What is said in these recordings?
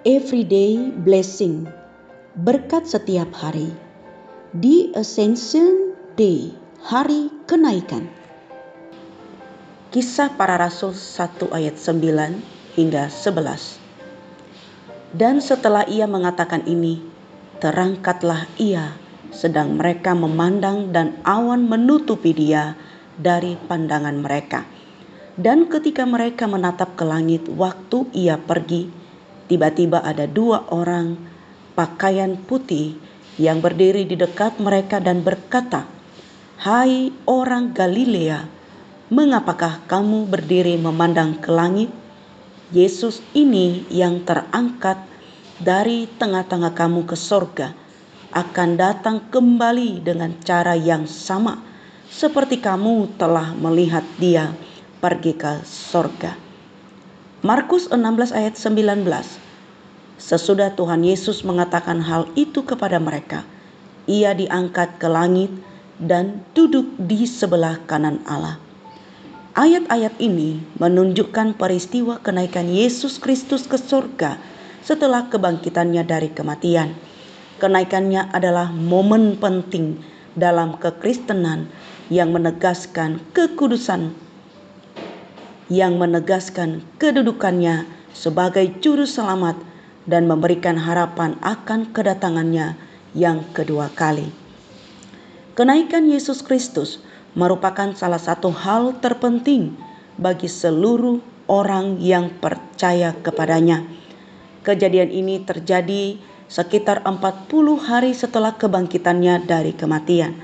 Everyday Blessing, berkat setiap hari. The Ascension Day, hari kenaikan. Kisah Para Rasul 1 ayat 9 hingga 11. Dan setelah ia mengatakan ini, terangkatlah ia, sedang mereka memandang dan awan menutupi dia dari pandangan mereka. Dan ketika mereka menatap ke langit waktu ia pergi, tiba-tiba ada dua orang pakaian putih yang berdiri di dekat mereka dan berkata, "Hai orang Galilea, mengapakah kamu berdiri memandang ke langit? Yesus ini yang terangkat dari tengah-tengah kamu ke sorga akan datang kembali dengan cara yang sama seperti kamu telah melihat dia pergi ke sorga." Markus 16 ayat 19. Sesudah Tuhan Yesus mengatakan hal itu kepada mereka, ia diangkat ke langit dan duduk di sebelah kanan Allah. Ayat-ayat ini menunjukkan peristiwa kenaikan Yesus Kristus ke surga setelah kebangkitannya dari kematian. Kenaikannya adalah momen penting dalam kekristenan yang menegaskan kedudukannya sebagai juru selamat dan memberikan harapan akan kedatangannya yang kedua kali. Kenaikan Yesus Kristus merupakan salah satu hal terpenting bagi seluruh orang yang percaya kepadanya. Kejadian ini terjadi sekitar 40 hari setelah kebangkitannya dari kematian.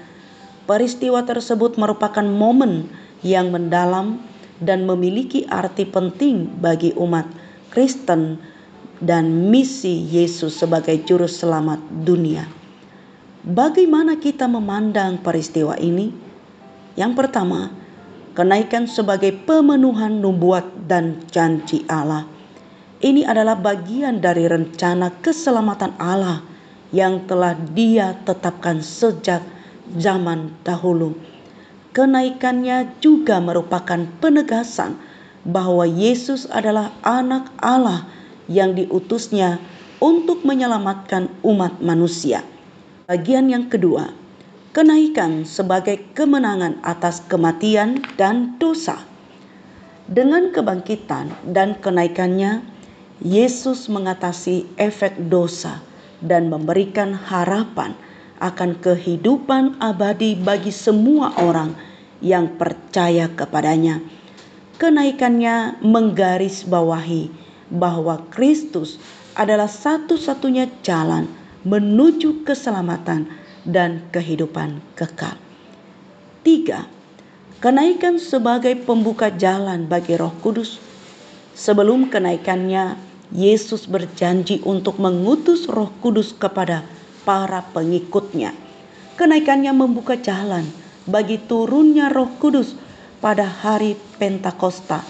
Peristiwa tersebut merupakan momen yang mendalam dan memiliki arti penting bagi umat Kristen dan misi Yesus sebagai juru selamat dunia. Bagaimana kita memandang peristiwa ini? Yang pertama, kenaikan sebagai pemenuhan nubuat dan janji Allah. Ini adalah bagian dari rencana keselamatan Allah yang telah Dia tetapkan sejak zaman dahulu. Kenaikannya juga merupakan penegasan bahwa Yesus adalah anak Allah yang diutusnya untuk menyelamatkan umat manusia. Bagian yang kedua, kenaikan sebagai kemenangan atas kematian dan dosa. Dengan kebangkitan dan kenaikannya, Yesus mengatasi efek dosa dan memberikan harapan akan kehidupan abadi bagi semua orang yang percaya kepadanya. Kenaikannya menggarisbawahi bahwa Kristus adalah satu-satunya jalan menuju keselamatan dan kehidupan kekal. 3. Kenaikan sebagai pembuka jalan bagi Roh Kudus. Sebelum kenaikannya, Yesus berjanji untuk mengutus Roh Kudus kepada para pengikutnya. Kenaikannya membuka jalan bagi turunnya Roh Kudus pada hari Pentakosta.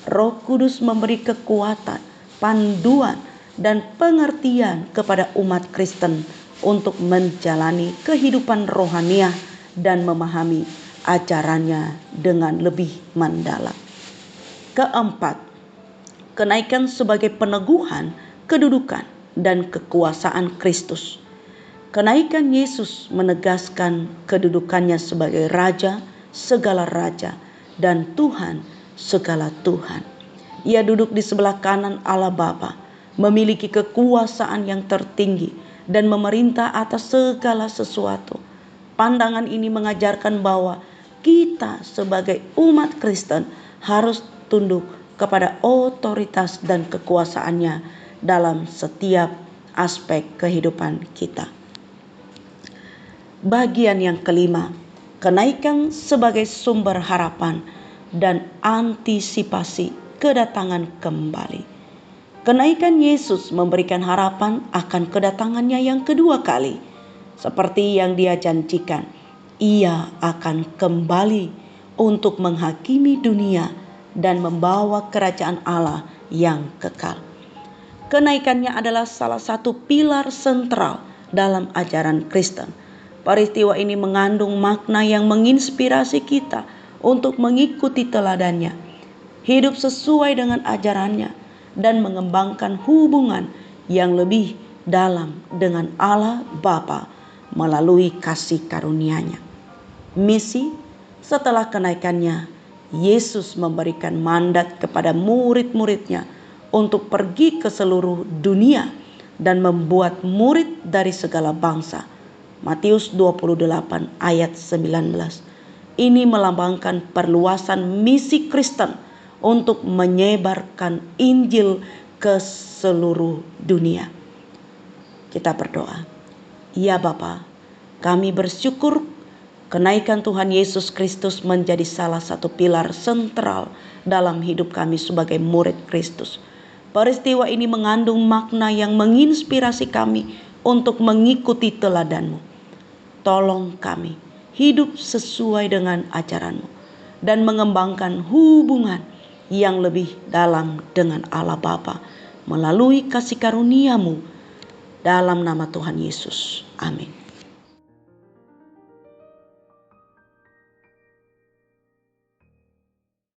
Roh Kudus memberi kekuatan, panduan, dan pengertian kepada umat Kristen untuk menjalani kehidupan rohaniah dan memahami ajarannya dengan lebih mendalam. Keempat, kenaikan sebagai peneguhan kedudukan dan kekuasaan Kristus. Kenaikan Yesus menegaskan kedudukannya sebagai Raja segala raja dan Tuhan segala Tuhan. Ia duduk di sebelah kanan Allah Bapa, memiliki kekuasaan yang tertinggi dan memerintah atas segala sesuatu. Pandangan ini mengajarkan bahwa kita sebagai umat Kristen harus tunduk kepada otoritas dan kekuasaannya dalam setiap aspek kehidupan kita. Bagian yang kelima, kenaikan sebagai sumber harapan dan antisipasi kedatangan kembali. Kenaikan Yesus memberikan harapan akan kedatangannya yang kedua kali. Seperti yang Dia janjikan, Ia akan kembali untuk menghakimi dunia dan membawa kerajaan Allah yang kekal. Kenaikannya adalah salah satu pilar sentral dalam ajaran Kristen. Peristiwa ini mengandung makna yang menginspirasi kita untuk mengikuti teladannya, hidup sesuai dengan ajarannya, dan mengembangkan hubungan yang lebih dalam dengan Allah Bapa melalui kasih karunia-Nya. Misi setelah kenaikannya, Yesus memberikan mandat kepada murid-murid-Nya untuk pergi ke seluruh dunia dan membuat murid dari segala bangsa. Matius 28 ayat 19. Ini melambangkan perluasan misi Kristen untuk menyebarkan Injil ke seluruh dunia. Kita berdoa. Ya Bapa, kami bersyukur kenaikan Tuhan Yesus Kristus menjadi salah satu pilar sentral dalam hidup kami sebagai murid Kristus. Peristiwa ini mengandung makna yang menginspirasi kami untuk mengikuti teladan-Mu. Tolong kami hidup sesuai dengan ajaran-Mu dan mengembangkan hubungan yang lebih dalam dengan Allah Bapa melalui kasih karunia-Mu dalam nama Tuhan Yesus. Amin.